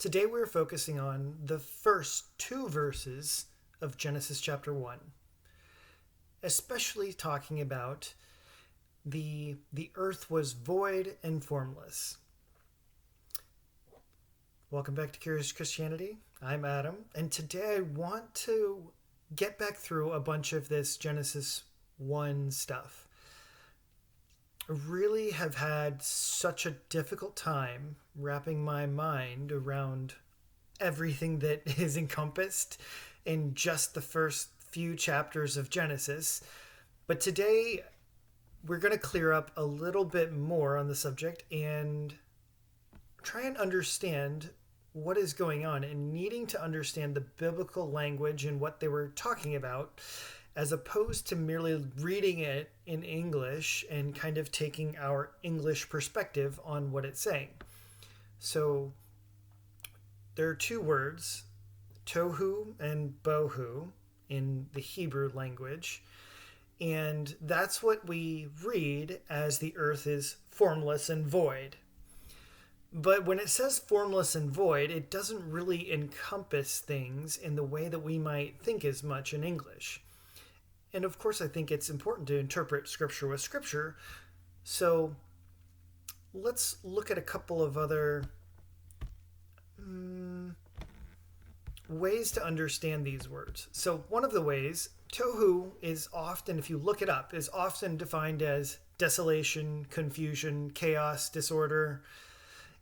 Today we're focusing on the first two verses of Genesis chapter 1, especially talking about the earth was void and formless. Welcome back to Curious Christianity. I'm Adam, and today I want to get back through a bunch of this Genesis 1 stuff. I really have had such a difficult time wrapping my mind around everything that is encompassed in just the first few chapters of Genesis. But today we're going to clear up a little bit more on the subject and try and understand what is going on and needing to understand the biblical language and what they were talking about, as opposed to merely reading it in English and kind of taking our English perspective on what it's saying. So there are two words, tohu and bohu, in the Hebrew language. And that's what we read as the earth is formless and void. But when it says formless and void, it doesn't really encompass things in the way that we might think as much in English. And of course, I think it's important to interpret Scripture with Scripture. So let's look at a couple of other ways to understand these words. So one of the ways, tohu is often, if you look it up, is often defined as desolation, confusion, chaos, disorder.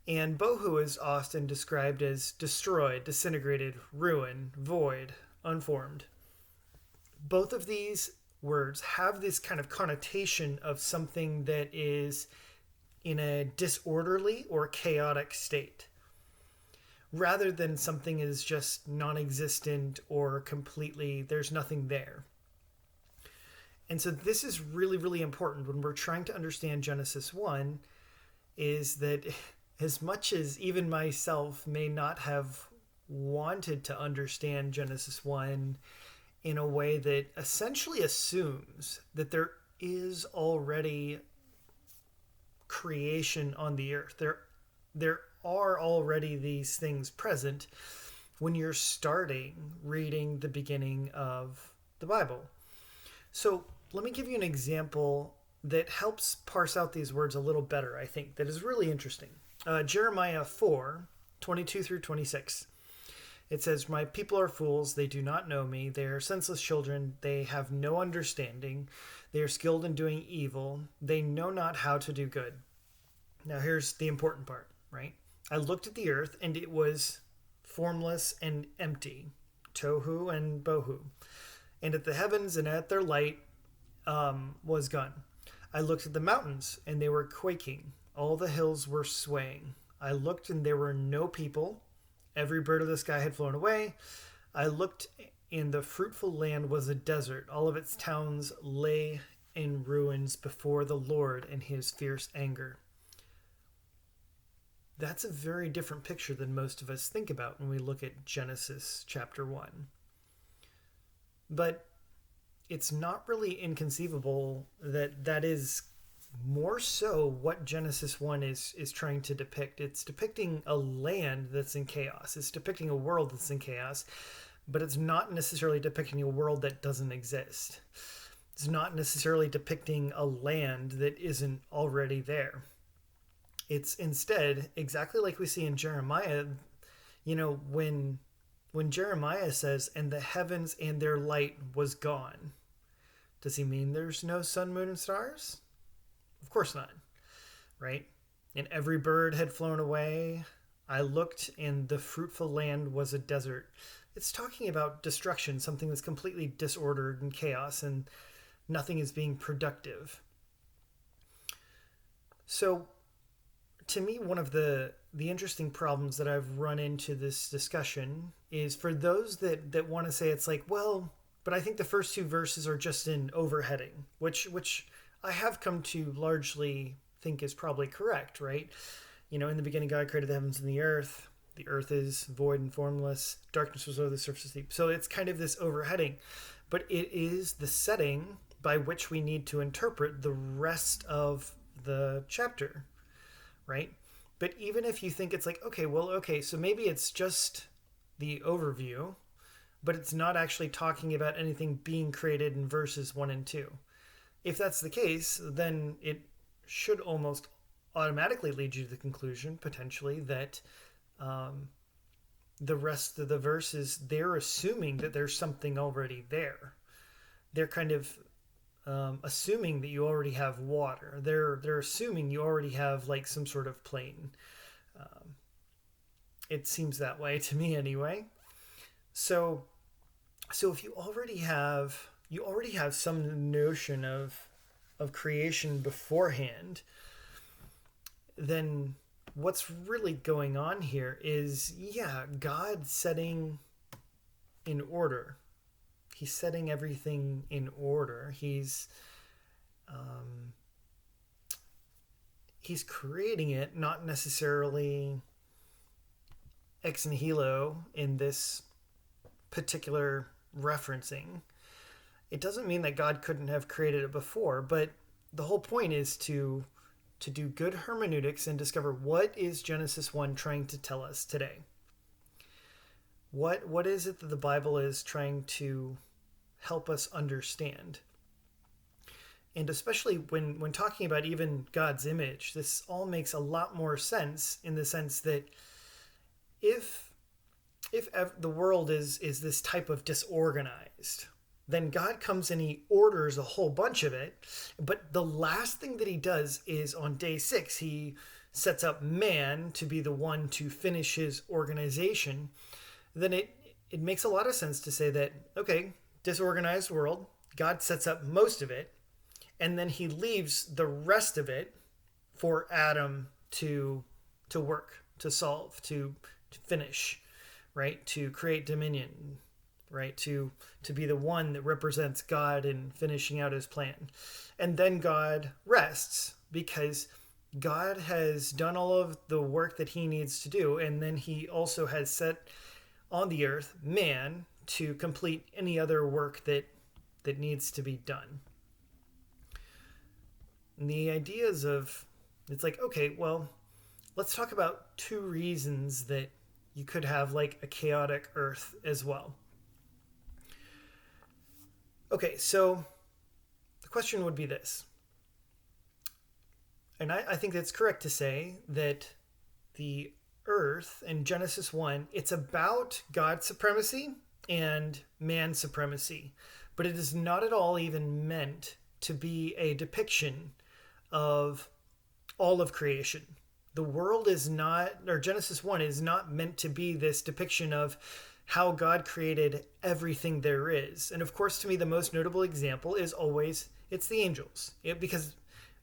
And bohu is often described as destroyed, disintegrated, ruin, void, unformed. Both of these words have this kind of connotation of something that is in a disorderly or chaotic state, rather than something is just non-existent or completely, there's nothing there. And so this is really, really important when we're trying to understand Genesis 1, is that as much as even myself may not have wanted to understand Genesis 1 in a way that essentially assumes that there is already creation on the earth. There are already these things present when you're starting reading the beginning of the Bible. So let me give you an example that helps parse out these words a little better, I think, that is really interesting. Jeremiah 4:22 through 26. It says, "My people are fools, they do not know me. They are senseless children, they have no understanding. They are skilled in doing evil. They know not how to do good." Now here's the important part, right? "I looked at the earth, and it was formless and empty," tohu and bohu, "and at the heavens and at their light was gone. I looked at the mountains, and they were quaking. All the hills were swaying. I looked, and there were no people. Every bird of the sky had flown away. I looked, and the fruitful land was a desert. All of its towns lay in ruins before the Lord in his fierce anger." That's a very different picture than most of us think about when we look at Genesis chapter 1. But it's not really inconceivable that that is more so what Genesis 1 is trying to depict. It's depicting a land that's in chaos. It's depicting a world that's in chaos, but it's not necessarily depicting a world that doesn't exist. It's not necessarily depicting a land that isn't already there. It's instead exactly like we see in Jeremiah, when Jeremiah says, "And the heavens and their light was gone." Does he mean there's no sun, moon, and stars? Of course not, right? "And every bird had flown away. I looked, and the fruitful land was a desert." It's talking about destruction, something that's completely disordered and chaos, and nothing is being productive. So, to me, one of the interesting problems that I've run into this discussion is for those that want to say it's like, well, but I think the first two verses are just an overheading, which I have come to largely think is probably correct, right? In the beginning, God created the heavens and the earth. The earth is void and formless. Darkness was over the surface of the deep. So it's kind of this overheading. But it is the setting by which we need to interpret the rest of the chapter, right? But even if you think it's like, okay, well, okay, so maybe it's just the overview, but it's not actually talking about anything being created in verses 1 and 2. If that's the case, then it should almost automatically lead you to the conclusion, potentially, that the rest of the verses, they're assuming that there's something already there. They're kind of assuming that you already have water. They're assuming you already have like some sort of plane. It seems that way to me anyway. So if you already have some notion of creation beforehand, then what's really going on here is, yeah, God setting in order. He's setting everything in order. He's creating it, not necessarily ex nihilo in this particular referencing. It doesn't mean that God couldn't have created it before, but the whole point is to do good hermeneutics and discover what is Genesis 1 trying to tell us today. What is it that the Bible is trying to help us understand? And especially when talking about even God's image, this all makes a lot more sense in the sense that if the world is this type of disorganized, then God comes and he orders a whole bunch of it. But the last thing that he does is on day 6, he sets up man to be the one to finish his organization. Then it makes a lot of sense to say that, okay, disorganized world, God sets up most of it, and then he leaves the rest of it for Adam to work, to solve, to finish, right? To create dominion, right? To be the one that represents God in finishing out his plan. And then God rests because God has done all of the work that he needs to do. And then he also has set on the earth man to complete any other work that needs to be done. And the ideas of, it's like, okay, well, let's talk about 2 reasons that you could have like a chaotic earth as well. Okay, so the question would be this. And I think it's correct to say that the earth in Genesis 1, it's about God's supremacy and man's supremacy. But it is not at all even meant to be a depiction of all of creation. The world is not, or Genesis 1 is not meant to be this depiction of how God created everything there is. And of course, to me, the most notable example is always, it's the angels. Because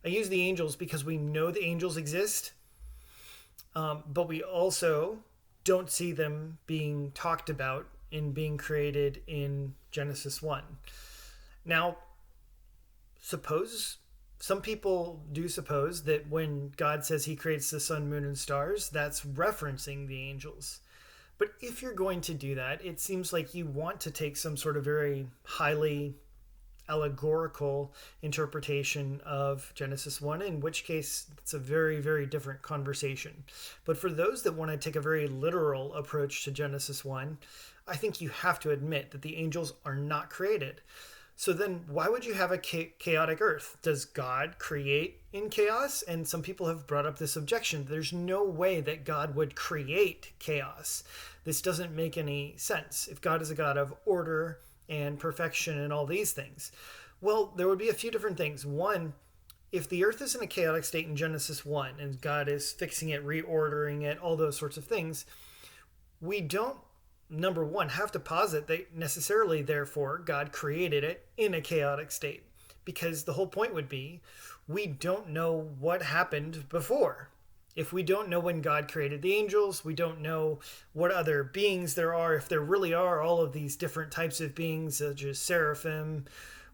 I use the angels because we know the angels exist, but we also don't see them being talked about in being created in Genesis 1. Now, some people do suppose that when God says he creates the sun, moon, and stars, that's referencing the angels. But if you're going to do that, it seems like you want to take some sort of very highly allegorical interpretation of Genesis 1, in which case it's a very, very different conversation. But for those that want to take a very literal approach to Genesis 1, I think you have to admit that the angels are not created. So then why would you have a chaotic earth? Does God create in chaos? And some people have brought up this objection. There's no way that God would create chaos. This doesn't make any sense. If God is a God of order and perfection and all these things. Well, there would be a few different things. One, if the earth is in a chaotic state in Genesis 1 and God is fixing it, reordering it, all those sorts of things, we don't, number one, have to posit that necessarily, therefore, God created it in a chaotic state. Because the whole point would be, we don't know what happened before. If we don't know when God created the angels, we don't know what other beings there are, if there really are all of these different types of beings, such as seraphim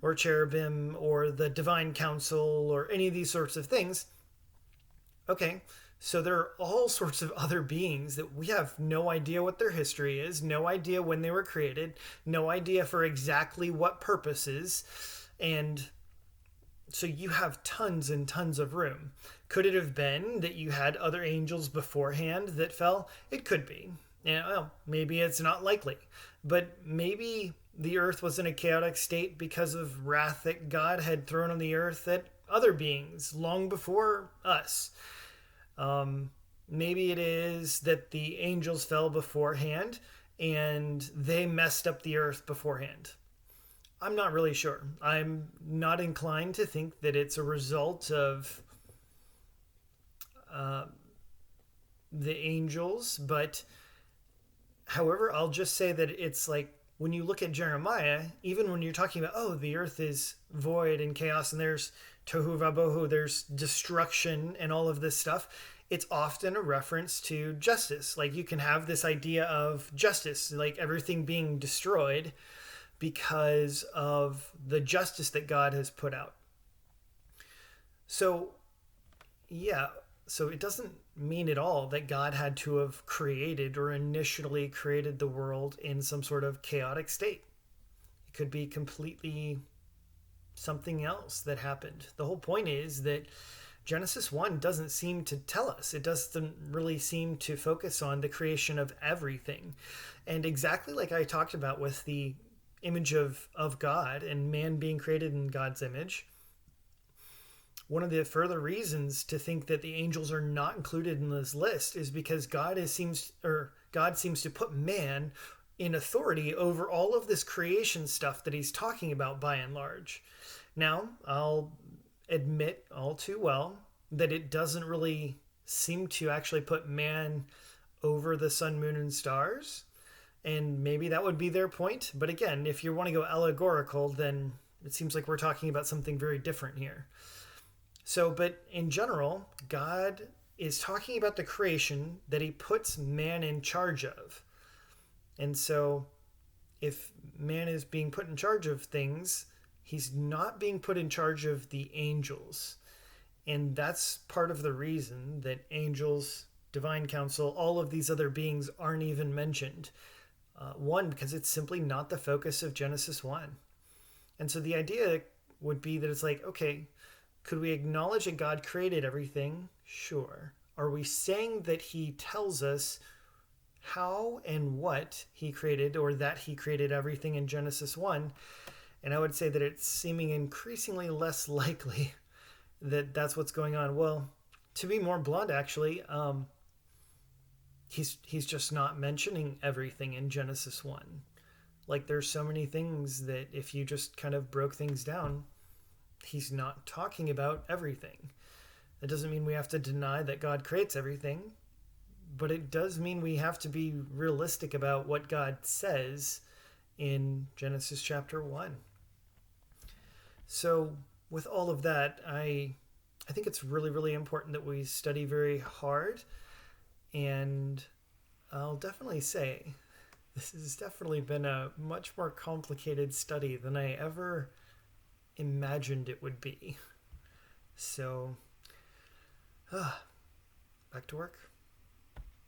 or cherubim or the divine council or any of these sorts of things. Okay, so there are all sorts of other beings that we have no idea what their history is, no idea when they were created, no idea for exactly what purposes, and so you have tons and tons of room. Could it have been that you had other angels beforehand that fell? It could be. Well, maybe it's not likely, but maybe the earth was in a chaotic state because of wrath that God had thrown on the earth at other beings long before us. Maybe it is that the angels fell beforehand and they messed up the earth beforehand. I'm not really sure. I'm not inclined to think that it's a result of uh, the angels, but however, I'll just say that it's like when you look at Jeremiah, even when you're talking about, oh, the earth is void and chaos and there's tohu vabohu, there's destruction and all of this stuff, it's often a reference to justice. Like you can have this idea of justice, like everything being destroyed because of the justice that God has put out. So, yeah, so it doesn't mean at all that God had to have created or initially created the world in some sort of chaotic state. It could be completely something else that happened. The whole point is that Genesis 1 doesn't seem to tell us. It doesn't really seem to focus on the creation of everything. And exactly like I talked about with the image of God and man being created in God's image, one of the further reasons to think that the angels are not included in this list is because God seems to put man in authority over all of this creation stuff that he's talking about by and large. Now, I'll admit all too well that it doesn't really seem to actually put man over the sun, moon, and stars. And maybe that would be their point. But again, if you want to go allegorical, then it seems like we're talking about something very different here. So, but in general, God is talking about the creation that he puts man in charge of. And so, if man is being put in charge of things, he's not being put in charge of the angels. And that's part of the reason that angels, divine council, all of these other beings aren't even mentioned. One, because it's simply not the focus of Genesis 1. And so the idea would be that it's like, okay, could we acknowledge that God created everything? Sure. Are we saying that he tells us how and what he created, or that he created everything in Genesis 1? And I would say that it's seeming increasingly less likely that that's what's going on. Well, to be more blunt, actually, he's just not mentioning everything in Genesis 1. Like there's so many things that if you just kind of broke things down, he's not talking about everything. That doesn't mean we have to deny that God creates everything, but it does mean we have to be realistic about what God says in Genesis chapter 1. So with all of that, I think it's really, really important that we study very hard. And I'll definitely say this has definitely been a much more complicated study than I ever imagined it would be. So, back to work.